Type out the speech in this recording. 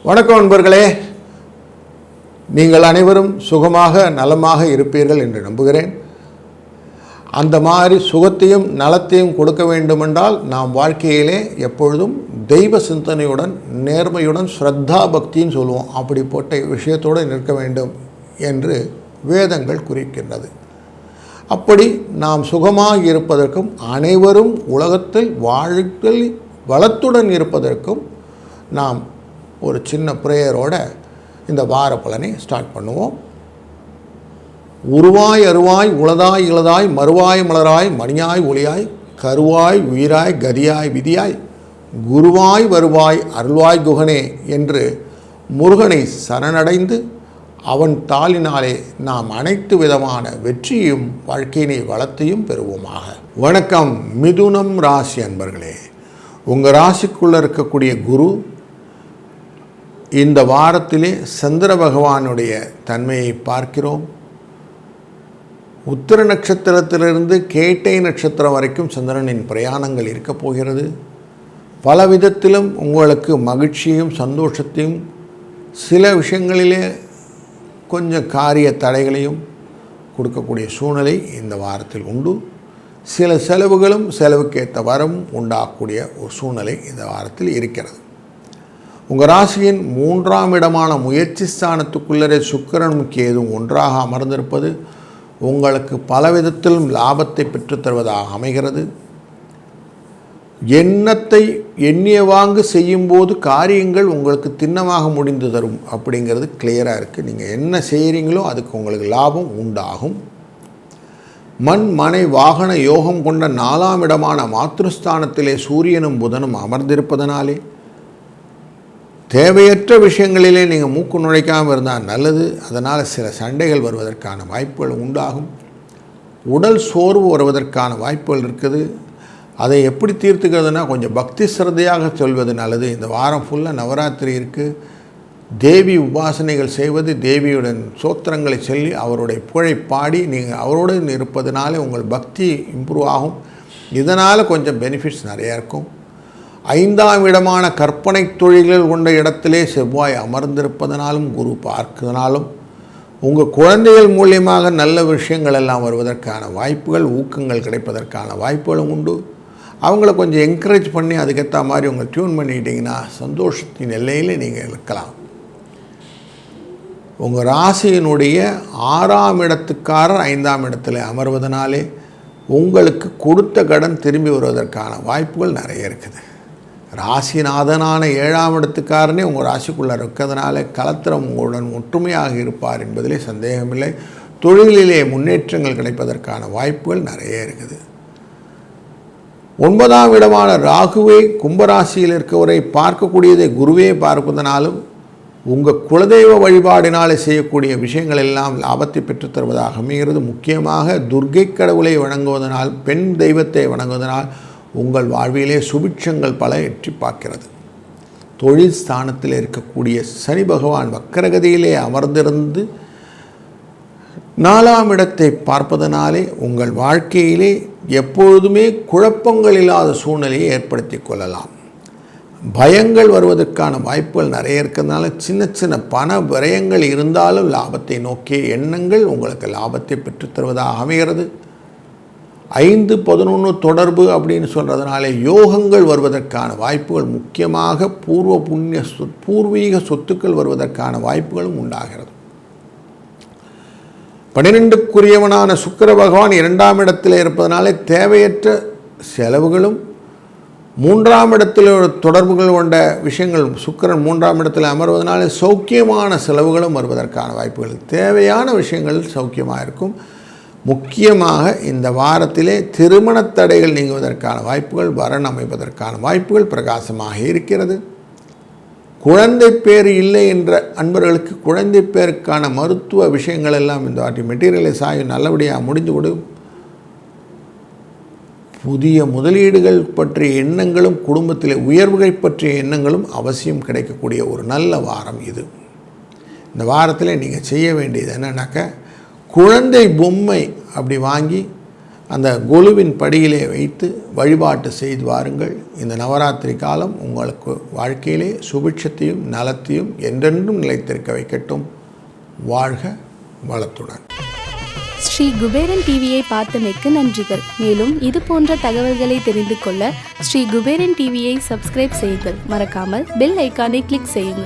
வணக்கம் நண்பர்களே, நீங்கள் அனைவரும் சுகமாக நலமாக இருப்பீர்கள் என்று நம்புகிறேன். அந்த மாதிரி சுகத்தையும் நலத்தையும் கொடுக்க வேண்டுமென்றால் நாம் வாழ்க்கையிலே எப்பொழுதும் தெய்வ சிந்தனையுடன் நேர்மையுடன் ஸ்ரத்தா பக்தின்னு சொல்லுவோம், அப்படிப்பட்ட விஷயத்தோடு நிற்க வேண்டும் என்று வேதங்கள் குறிக்கின்றது. அப்படி நாம் சுகமாக இருப்பதற்கும் அனைவரும் உலகத்தில் வாழ்க்கையில் வளத்துடன் இருப்பதற்கும் நாம் ஒரு சின்ன ப்ரேயரோட இந்த வார பலனை ஸ்டார்ட் பண்ணுவோம். உருவாய் அருவாய் உளதாய் இளதாய் மறுவாய் மலராய் மணியாய் ஒளியாய் கருவாய் உயிராய் கதியாய் விதியாய் குருவாய் வருவாய் அருள்வாய் குகனே என்று முருகனை சரணடைந்து அவன் தாளினாலே நாம் அனைத்து விதமான வெற்றியும் வாழ்க்கையினை வளத்தையும் பெறுவோமாக. வணக்கம் மிதுனம் ராசி அன்பர்களே, உங்கள் ராசிக்குள்ளே இருக்கக்கூடிய குரு இந்த வாரத்திலே சந்திர பகவானுடைய தன்மையை பார்க்கிறோம். உத்திர நட்சத்திரத்திலிருந்து கேட்டை நட்சத்திரம் வரைக்கும் சந்திரனின் பிரயாணங்கள் இருக்கப் போகிறது. பல விதத்திலும் உங்களுக்கு மகிழ்ச்சியும் சந்தோஷத்தையும் சில விஷயங்களிலே கொஞ்சம் காரிய தடைகளையும் கொடுக்கக்கூடிய சூழ்நிலை இந்த வாரத்தில் உண்டு. சில செலவுகளும் செலவுக்கேற்ற வரம் உண்டாகக்கூடிய ஒரு சூழ்நிலை இந்த வாரத்தில் இருக்கிறது. உங்கள் ராசியின் 3ஆம் இடமான முயற்சி ஸ்தானத்துக்குள்ளரே சுக்கிரனும் கேதுவும் ஒன்றாக அமர்ந்திருப்பது உங்களுக்கு பலவிதத்திலும் லாபத்தை பெற்றுத்தருவதாக அமைகிறது. எண்ணத்தை எண்ணியவாங்கு செய்யும்போது காரியங்கள் உங்களுக்கு திண்ணமாக முடிந்து தரும் அப்படிங்கிறது கிளியராக இருக்குது. நீங்கள் என்ன செய்கிறீங்களோ அதுக்கு உங்களுக்கு லாபம் உண்டாகும். மண் மனை வாகன யோகம் கொண்ட 4ஆம் இடமான மாத்ருஸ்தானத்திலே சூரியனும் புதனும் அமர்ந்திருப்பதனாலே தேவையற்ற விஷயங்களிலே நீங்கள் மூக்கு நுழைக்காமல் இருந்தால் நல்லது. அதனால் சில சண்டைகள் வருவதற்கான வாய்ப்புகள் உண்டாகும். உடல் சோர்வு வருவதற்கான வாய்ப்புகள் இருக்குது. அதை எப்படி தீர்த்துக்கிறதுனா கொஞ்சம் பக்தி சிரத்தையாக சொல்வது நல்லது. இந்த வாரம் ஃபுல்லாக நவராத்திரி இருக்குது. தேவி உபாசனைகள் செய்வது, தேவியுடன் சோத்திரங்களை சொல்லி அவருடைய புகழை பாடி நீங்கள் அவரோடு இருப்பதனாலே உங்கள் பக்தி இம்ப்ரூவ் ஆகும். இதனால் கொஞ்சம் பெனிஃபிட்ஸ் நிறையா இருக்கும். 5ஆம் இடமான கற்பனை தொழில்கள் கொண்ட இடத்திலே செவ்வாய் அமர்ந்திருப்பதனாலும் குரு பார்க்கிறதுனாலும் உங்கள் குழந்தைகள் மூலியமாக நல்ல விஷயங்கள் எல்லாம் வருவதற்கான வாய்ப்புகள், ஊக்கங்கள் கிடைப்பதற்கான வாய்ப்புகளும் உண்டு. அவங்கள கொஞ்சம் என்கரேஜ் பண்ணி அதுக்கேற்ற மாதிரி உங்களை டியூன் பண்ணிட்டீங்கன்னா சந்தோஷத்தின் எல்லையில் நீங்கள் இருக்கலாம். உங்கள் ராசியினுடைய 6ஆம் இடத்துக்காரர் 5ஆம் இடத்தில் அமர்வதனாலே உங்களுக்கு கொடுத்த கடன் திரும்பி வருவதற்கான வாய்ப்புகள் நிறைய இருக்குது. ராசிநாதனான 7ஆம் இடத்துக்காரனே உங்கள் ராசிக்குள்ளே இருக்கிறதுனால கலத்திரம் உங்களுடன் ஒற்றுமையாக இருப்பார் என்பதிலே சந்தேகமில்லை. தொழிலிலே முன்னேற்றங்கள் கிடைப்பதற்கான வாய்ப்புகள் நிறைய இருக்குது. 9ஆம் இடமான ராகுவை கும்பராசியில் இருக்கவரை பார்க்கக்கூடியதை குருவே பார்ப்பதனாலும் உங்கள் குலதெய்வ வழிபாடினாலே செய்யக்கூடிய விஷயங்கள் எல்லாம் லாபத்தை பெற்றுத்தருவதாக அமைகிறது. முக்கியமாக துர்க்கை கடவுளை வணங்குவதனால், பெண் தெய்வத்தை வணங்குவதனால் உங்கள் வாழ்விலே சுபிட்சங்கள் பல எட்டி பார்க்கிறது. தொழில் ஸ்தானத்தில் இருக்கக்கூடிய சனி பகவான் வக்கரகதியிலே அமர்ந்திருந்து 4ஆம் இடத்தை பார்ப்பதனாலே உங்கள் வாழ்க்கையிலே எப்பொழுதுமே குழப்பங்கள் இல்லாத சூழ்நிலையை ஏற்படுத்தி கொள்ளலாம். பயங்கள் வருவதற்கான வாய்ப்புகள் நிறைய இருக்கிறதுனால சின்ன சின்ன பண விரயங்கள் இருந்தாலும் லாபத்தை நோக்கிய எண்ணங்கள் உங்களுக்கு லாபத்தை பெற்றுத்தருவதாக அமைகிறது. 5-11 தொடர்பு அப்படின்னு சொல்கிறதுனாலே யோகங்கள் வருவதற்கான வாய்ப்புகள், முக்கியமாக பூர்வீக சொத்துக்கள் வருவதற்கான வாய்ப்புகளும் உண்டாகிறது. 12க்குரியவனான சுக்கிர பகவான் 2ஆம் இடத்தில் இருப்பதனாலே தேவையற்ற செலவுகளும், 3ஆம் இடத்தில் தொடர்புகள் கொண்ட விஷயங்கள் சுக்கிரன் 3ஆம் இடத்தில் அமர்வதனாலே சௌக்கியமான செலவுகளும் வருவதற்கான வாய்ப்புகள், தேவையான விஷயங்கள் சௌக்கியமாக இருக்கும். முக்கியமாக இந்த வாரத்திலே திருமண தடைகள் நீங்குவதற்கான வாய்ப்புகள், வரன் அமைப்பதற்கான வாய்ப்புகள் பிரகாசமாக இருக்கிறது. குழந்தை பேர் இல்லை என்ற அன்பர்களுக்கு குழந்தை பேருக்கான மருத்துவ விஷயங்கள் எல்லாம் இந்த வாட்டி மெட்டீரியலைஸ் ஆகி நல்லபடியாக முடிந்து கொடும். புதிய முதலீடுகள் பற்றிய எண்ணங்களும் குடும்பத்தில் உயர்வுகள் பற்றிய எண்ணங்களும் அவசியம் கிடைக்கக்கூடிய ஒரு நல்ல வாரம் இது. இந்த வாரத்தில் நீங்கள் செய்ய வேண்டியது என்னன்னாக்க, குழந்தை பொம்மை அப்படி வாங்கி அந்த கொலுவின் படியிலே வைத்து வழிபாட்டு செய்து வாருங்கள். இந்த நவராத்திரி காலம் உங்களுக்கு வாழ்க்கையிலே சுபிட்சத்தையும் நலத்தையும் என்றென்றும் நிலைத்திருக்க வைக்கட்டும். வாழ்க வளத்துடன். ஸ்ரீ குபேரன் டிவியை பார்த்தமைக்கு நன்றிகள். மேலும் இது போன்ற தகவல்களை தெரிந்து கொள்ள ஸ்ரீ குபேரன் டிவியை சப்ஸ்கிரைப் செய்யுங்கள். மறக்காமல் பெல் ஐக்கானை கிளிக் செய்யுங்கள்.